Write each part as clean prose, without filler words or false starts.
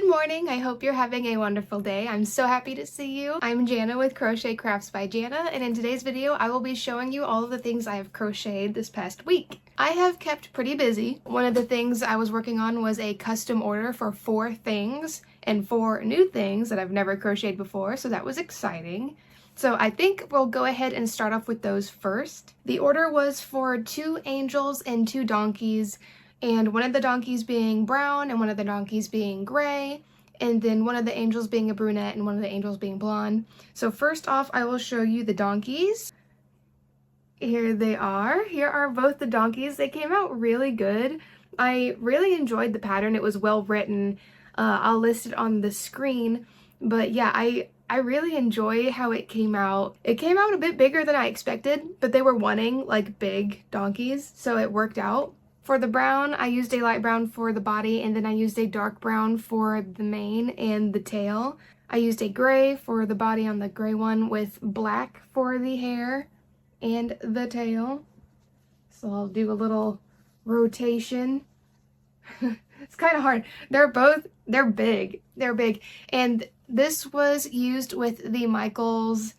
morning! I hope you're having a wonderful day. I'm so happy to see you. I'm Jana with Crochet Crafts by Jana, and in today's video I will be showing you all of the things I have crocheted this past week. I have kept pretty busy. One of the things I was working on was a custom order for 4 things and 4 new things that I've never crocheted before, so that was exciting. So I think we'll go ahead and start off with those first. The order was for 2 angels and 2 donkeys, and one of the donkeys being brown and one of the donkeys being gray, and then one of the angels being a brunette and one of the angels being blonde. So first off, I will show you the donkeys. Here they are. Here are both the donkeys. They came out really good. I really enjoyed the pattern. It was well written. I'll list it on the screen, but yeah, I really enjoy how it came out. It came out a bit bigger than I expected, but they were wanting like big donkeys, so it worked out. For the brown, I used a light brown for the body, and then I used a dark brown for the mane and the tail. I used a gray for the body on the gray one with black for the hair and the tail. So I'll do a little rotation. It's kind of hard. They're big. They're big. And this was used with the Michaels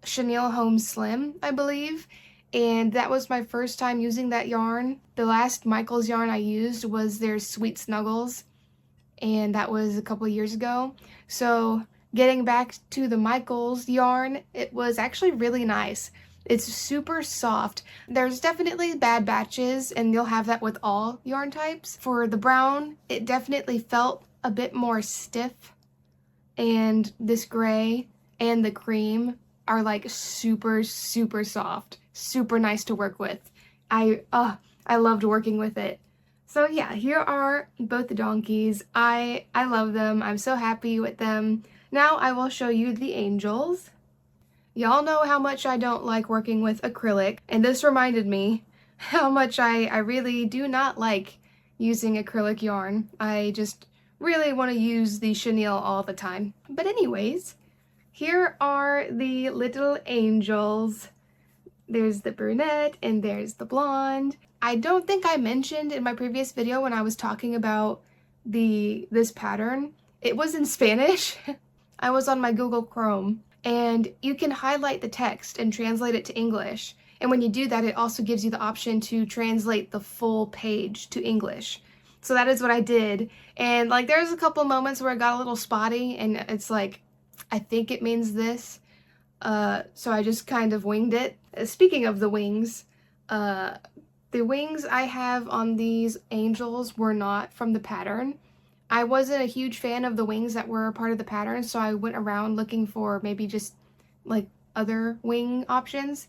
Chenille Home Slim, I believe. And that was my first time using that yarn. The last Michaels yarn I used was their Sweet Snuggles, and that was a couple years ago. So getting back to the Michaels yarn, it was actually really nice. It's super soft. There's definitely bad batches, and you'll have that with all yarn types. For the brown, it definitely felt a bit more stiff, and this gray and the cream are like super soft, super nice to work with. I loved working with it. So yeah, here are both the donkeys. I love them. I'm so happy with them. Now I will show you the angels. Y'all know how much I don't like working with acrylic, and this reminded me how much I really do not like using acrylic yarn. I just really want to use the chenille all the time. But anyways, here are the little angels. There's the brunette and there's the blonde. I don't think I mentioned in my previous video when I was talking about this pattern, it was in Spanish. I was on my Google Chrome, and you can highlight the text and translate it to English. And when you do that, it also gives you the option to translate the full page to English. So that is what I did. And like there's a couple moments where it got a little spotty, and it's like, I think it means this. So I just kind of winged it. Speaking of the wings I have on these angels were not from the pattern. I wasn't a huge fan of the wings that were a part of the pattern, so I went around looking for maybe just like other wing options.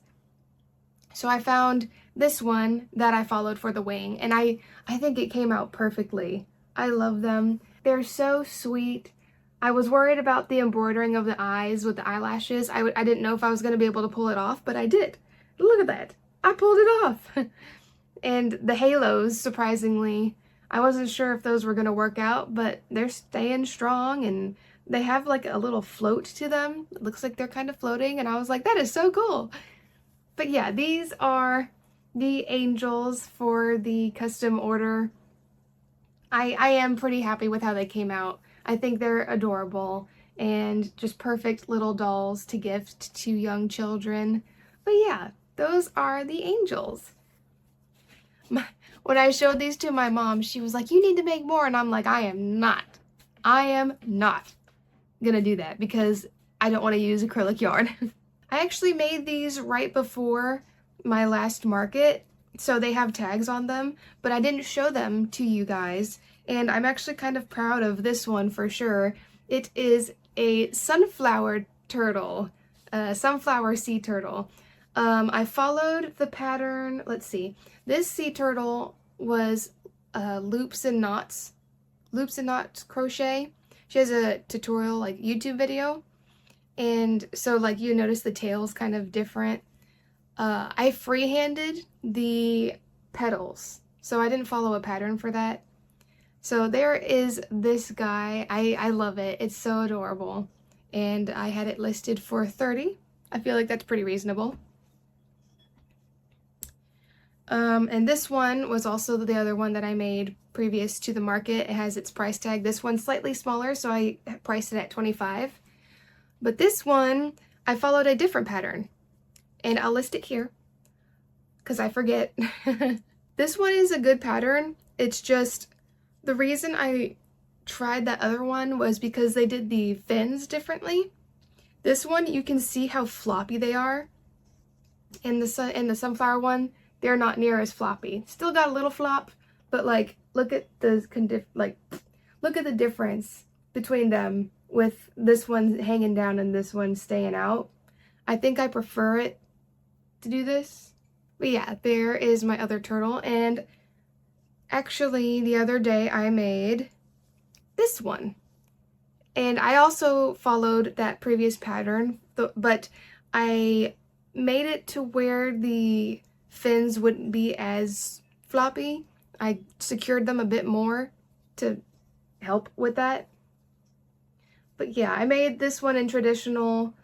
So I found this one that I followed for the wing, and I think it came out perfectly. I love them. They're so sweet. I was worried about the embroidering of the eyes with the eyelashes. I didn't know if I was going to be able to pull it off, but I did. Look at that. I pulled it off. And the halos, surprisingly, I wasn't sure if those were going to work out, but they're staying strong, and they have like a little float to them. It looks like they're kind of floating, and I was like, that is so cool. But yeah, these are the angels for the custom order. I am pretty happy with how they came out. I think they're adorable and just perfect little dolls to gift to young children. But yeah, those are the angels. When I showed these to my mom, she was like, you need to make more. And I'm like, I am not gonna do that because I don't want to use acrylic yarn. I actually made these right before my last market, so they have tags on them, but I didn't show them to you guys. And I'm actually kind of proud of this one for sure. It is a sunflower turtle, sunflower sea turtle. I followed the pattern. Let's see. This sea turtle was loops and knots crochet. She has a tutorial like YouTube video, and so like you notice the tail's kind of different. I freehanded the petals, so I didn't follow a pattern for that. So there is this guy. I love it. It's so adorable. And I had it listed for $30. I feel like that's pretty reasonable. And this one was also the other one that I made previous to the market. It has its price tag. This one's slightly smaller, so I priced it at $25. But this one, I followed a different pattern. And I'll list it here, because I forget. This one is a good pattern. It's just, the reason I tried that other one was because they did the fins differently. This one, you can see how floppy they are. In the sunflower one, they're not near as floppy. Still got a little flop, but like look at the look at the difference between them, with this one hanging down and this one staying out. I think I prefer it to do this. But yeah, there is my other turtle. And actually the other day I made this one. And I also followed that previous pattern, but I made it to where the fins wouldn't be as floppy. I secured them a bit more to help with that. But yeah, I made this one in traditional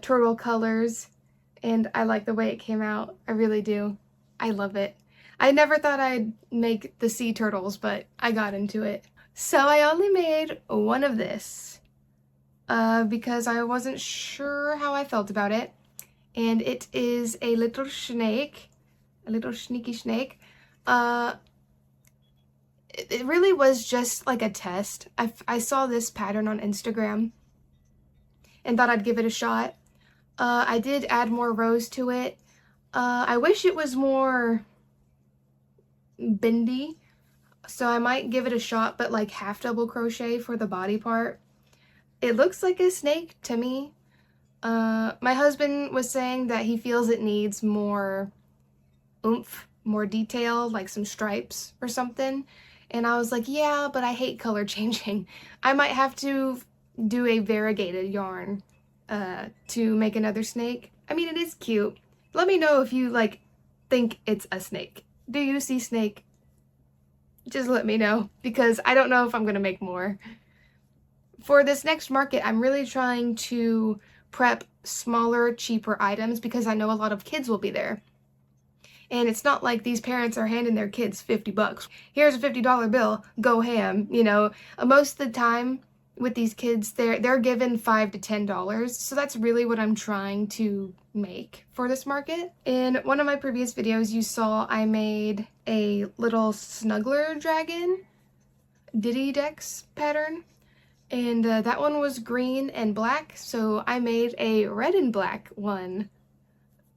turtle colors, and I like the way it came out. I really do. I love it. I never thought I'd make the sea turtles, but I got into it. So I only made one of this because I wasn't sure how I felt about it. And it is a little snake, a little sneaky snake. It really was just like a test. I saw this pattern on Instagram and thought I'd give it a shot. I did add more rows to it. I wish it was more bendy, so I might give it a shot, but like half double crochet for the body part. It looks like a snake to me. My husband was saying that he feels it needs more oomph, more detail, like some stripes or something. And I was like, yeah, but I hate color changing. I might have to do a variegated yarn to make another snake. I mean, it is cute. Let me know if you like think it's a snake. Do you see snake? Just let me know, because I don't know if I'm gonna make more. For this next market, I'm really trying to prep smaller, cheaper items because I know a lot of kids will be there. And it's not like these parents are handing their kids $50. Here's a $50 bill, go ham, you know. Most of the time with these kids, they're given $5 to $10. So that's really what I'm trying to make for this market. In one of my previous videos, you saw I made a little snuggler dragon Diddy Dex pattern. And that one was green and black, so I made a red and black one.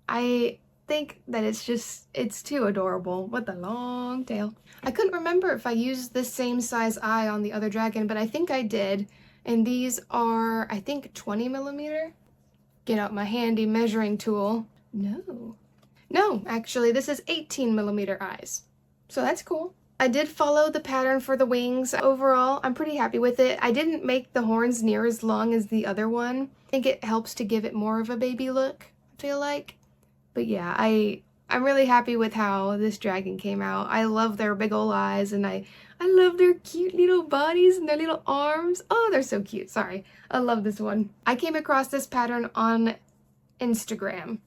I think that it's too adorable with the long tail. I couldn't remember if I used the same size eye on the other dragon, but I think I did. And these are, I think, 20 millimeter. Get out my handy measuring tool. No, actually, this is 18 millimeter eyes. So that's cool. I did follow the pattern for the wings. Overall, I'm pretty happy with it. I didn't make the horns near as long as the other one. I think it helps to give it more of a baby look, I feel like. But yeah, I'm really happy with how this dragon came out. I love their big ol' eyes, and I love their cute little bodies and their little arms. Oh, they're so cute. Sorry. I love this one. I came across this pattern on Instagram,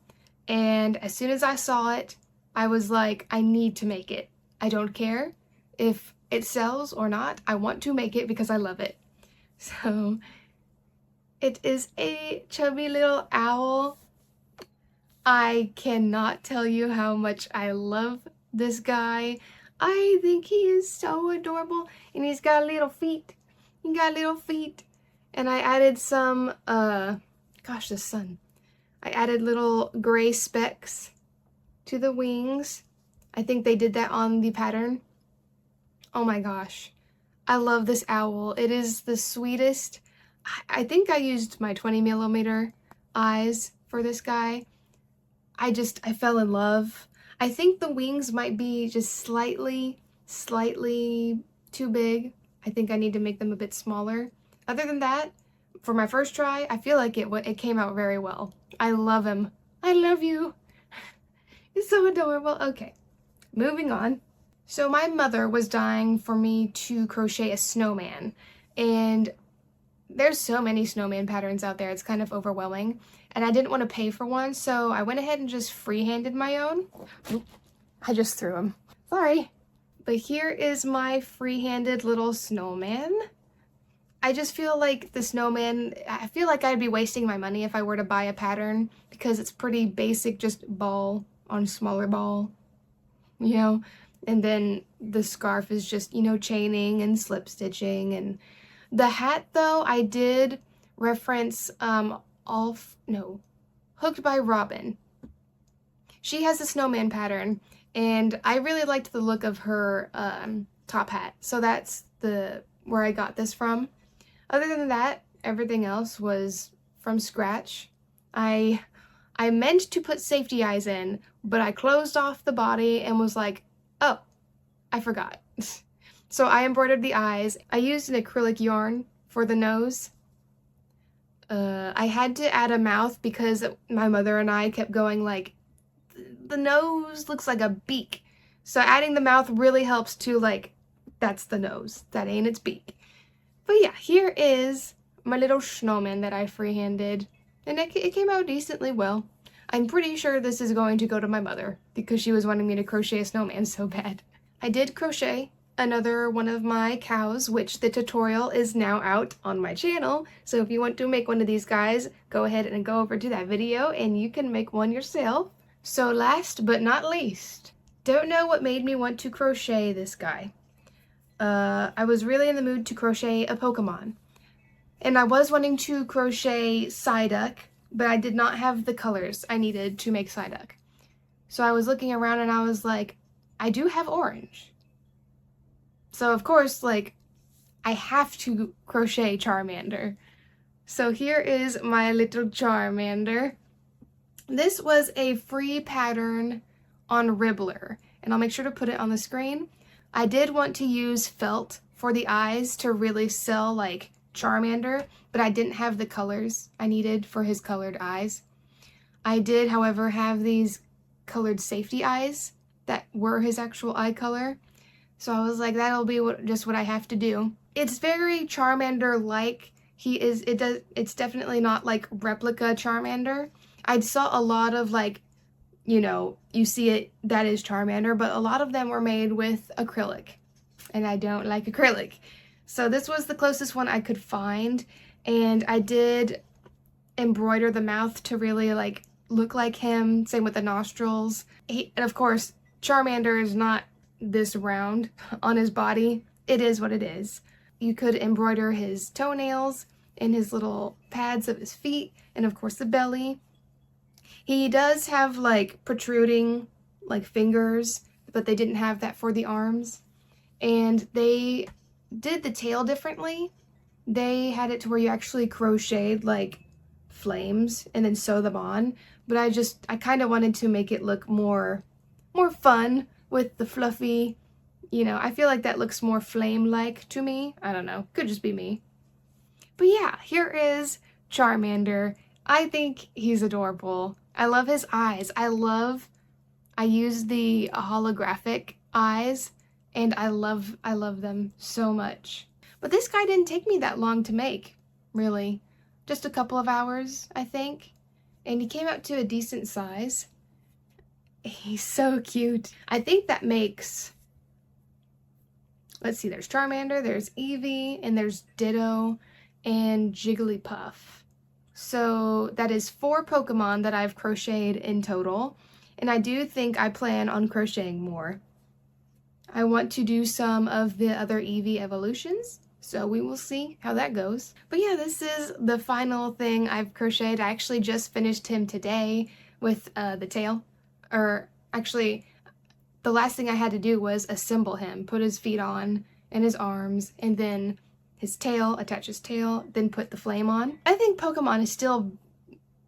and as soon as I saw it, I was like, I need to make it. I don't care if it sells or not. I want to make it because I love it. So it is a chubby little owl. I cannot tell you how much I love this guy. I think he is so adorable, and he's got little feet. He got little feet. And I added some, gosh, the sun. I added little gray specks to the wings. I think they did that on the pattern. Oh my gosh. I love this owl. It is the sweetest. I think I used my 20 millimeter eyes for this guy. I fell in love. I think the wings might be just slightly too big. I think I need to make them a bit smaller. Other than that, for my first try, I feel like it came out very well. I love him. I love you. He's so adorable. Okay, moving on. So my mother was dying for me to crochet a snowman, and there's so many snowman patterns out there, it's kind of overwhelming, and I didn't want to pay for one, so I went ahead and just freehanded my own. I just threw him. Sorry. But here is my freehanded little snowman. I just feel like the snowman, I feel like I'd be wasting my money if I were to buy a pattern because it's pretty basic, just ball on smaller ball, you know? And then the scarf is just, you know, chaining and slip stitching. And the hat, though, I did reference Hooked by Robin. She has a snowman pattern, and I really liked the look of her top hat. So that's where I got this from. Other than that, everything else was from scratch. I meant to put safety eyes in, but I closed off the body and was like, oh, I forgot. So I embroidered the eyes. I used an acrylic yarn for the nose. I had to add a mouth because my mother and I kept going like, the nose looks like a beak. So adding the mouth really helps to like, that's the nose. That ain't its beak. But yeah, here is my little snowman that I freehanded. And it came out decently well. I'm pretty sure this is going to go to my mother because she was wanting me to crochet a snowman so bad. I did crochet another one of my cows, which the tutorial is now out on my channel. So if you want to make one of these guys, go ahead and go over to that video and you can make one yourself. So last but not least, don't know what made me want to crochet this guy. I was really in the mood to crochet a Pokemon. And I was wanting to crochet Psyduck, but I did not have the colors I needed to make Psyduck. So I was looking around and I was like, I do have orange. So of course, like, I have to crochet Charmander. So here is my little Charmander. This was a free pattern on Ribbler, and I'll make sure to put it on the screen. I did want to use felt for the eyes to really sell like Charmander, but I didn't have the colors I needed for his colored eyes. I did, however, have these colored safety eyes that were his actual eye color. So I was like, that'll be just what I have to do. It's very Charmander-like. It's definitely not like replica Charmander. I saw a lot of like, you know, you see it, that is Charmander, but a lot of them were made with acrylic, and I don't like acrylic. So this was the closest one I could find, and I did embroider the mouth to really like look like him, same with the nostrils. And of course, Charmander is not this round on his body. It is what it is. You could embroider his toenails and his little pads of his feet, and of course the belly. He does have like protruding like fingers, but they didn't have that for the arms. And they did the tail differently. They had it to where you actually crocheted like flames and then sew them on. But I kind of wanted to make it look more fun with the fluffy, you know, I feel like that looks more flame-like to me. I don't know, could just be me. But yeah, here is Charmander. I think he's adorable. I love his eyes. I use the holographic eyes, and I love them so much. But this guy didn't take me that long to make, really. Just a couple of hours, I think. And he came out to a decent size. He's so cute. I think that makes, let's see, there's Charmander, there's Eevee, and there's Ditto, and Jigglypuff. So that is 4 Pokemon that I've crocheted in total, and I do think I plan on crocheting more. I want to do some of the other Eevee evolutions, so we will see how that goes. But yeah, this is the final thing I've crocheted. I actually just finished him today with the tail. Or actually, the last thing I had to do was assemble him, put his feet on and his arms, and then his tail, attach his tail, then put the flame on. I think Pokemon is still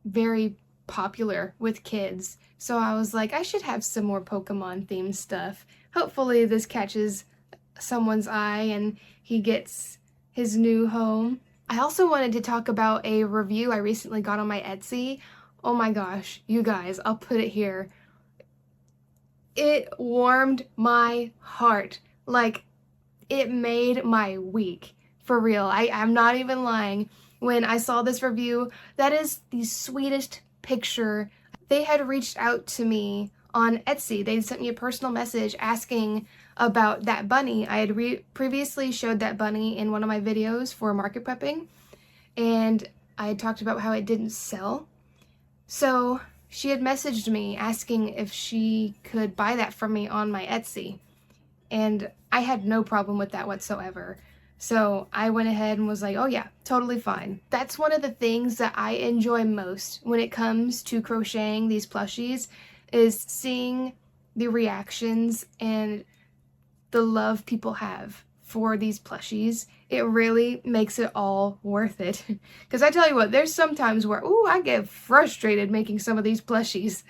very popular with kids, so I was like, I should have some more Pokemon themed stuff. Hopefully this catches someone's eye and he gets his new home. I also wanted to talk about a review I recently got on my Etsy. Oh my gosh, you guys, I'll put it here. It warmed my heart. Like, it made my week. For real, I'm not even lying. When I saw this review, that is the sweetest picture. They had reached out to me on Etsy. They sent me a personal message asking about that bunny. I had previously showed that bunny in one of my videos for market prepping, and I had talked about how it didn't sell. So she had messaged me asking if she could buy that from me on my Etsy, and I had no problem with that whatsoever. So I went ahead and was like, oh yeah, totally fine. That's one of the things that I enjoy most when it comes to crocheting these plushies, is seeing the reactions and the love people have for these plushies. It really makes it all worth it. Because I tell you what, there's some times where, ooh, I get frustrated making some of these plushies.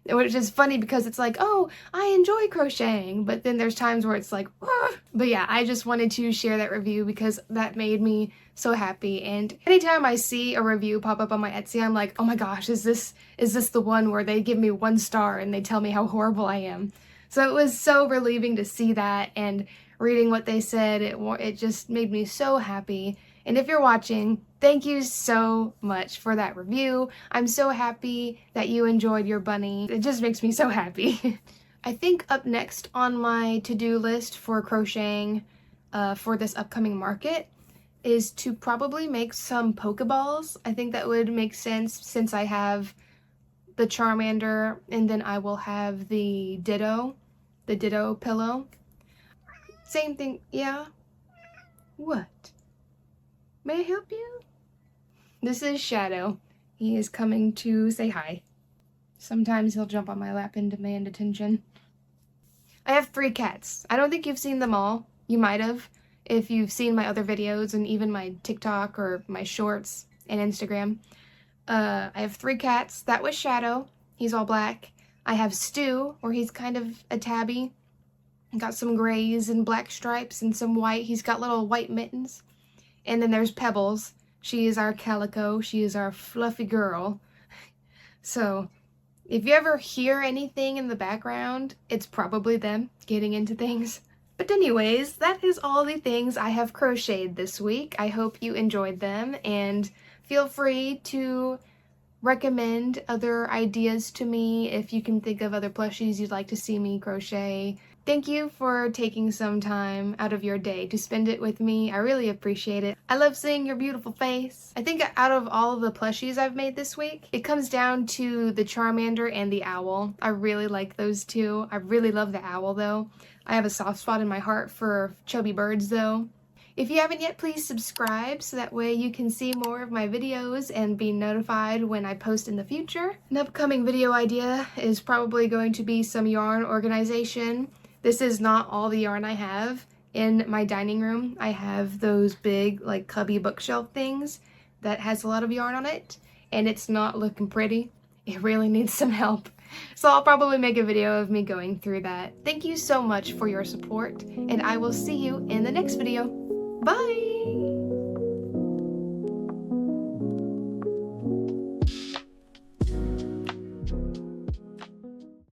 Which is funny because it's like, oh, I enjoy crocheting, but then there's times where it's like, ah. But yeah, I just wanted to share that review because that made me so happy. And anytime I see a review pop up on my Etsy, I'm like, oh my gosh, is this the one where they give me 1 star and they tell me how horrible I am? So it was so relieving to see that, and reading what they said, it just made me so happy. And if you're watching, thank you so much for that review. I'm so happy that you enjoyed your bunny. It just makes me so happy. I think up next on my to-do list for crocheting for this upcoming market is to probably make some Pokeballs. I think that would make sense since I have the Charmander, and then I will have the Ditto pillow. Same thing, yeah? What? May I help you? This is Shadow. He is coming to say hi. Sometimes he'll jump on my lap and demand attention. I have 3 cats. I don't think you've seen them all. You might have, if you've seen my other videos and even my TikTok or my shorts and Instagram. I have 3 cats. That was Shadow. He's all black. I have Stu, or he's kind of a tabby. Got some grays and black stripes and some white. He's got little white mittens. And then there's Pebbles. She is our calico. She is our fluffy girl. So if you ever hear anything in the background, it's probably them getting into things. But anyways, that is all the things I have crocheted this week. I hope you enjoyed them, and feel free to recommend other ideas to me if you can think of other plushies you'd like to see me crochet. Thank you for taking some time out of your day to spend it with me. I really appreciate it. I love seeing your beautiful face. I think out of all of the plushies I've made this week, it comes down to the Charmander and the owl. I really like those two. I really love the owl though. I have a soft spot in my heart for chubby birds though. If you haven't yet, please subscribe so that way you can see more of my videos and be notified when I post in the future. An upcoming video idea is probably going to be some yarn organization. This is not all the yarn I have. In my dining room, I have those big like cubby bookshelf things that has a lot of yarn on it, and it's not looking pretty. It really needs some help. So I'll probably make a video of me going through that. Thank you so much for your support, and I will see you in the next video. Bye!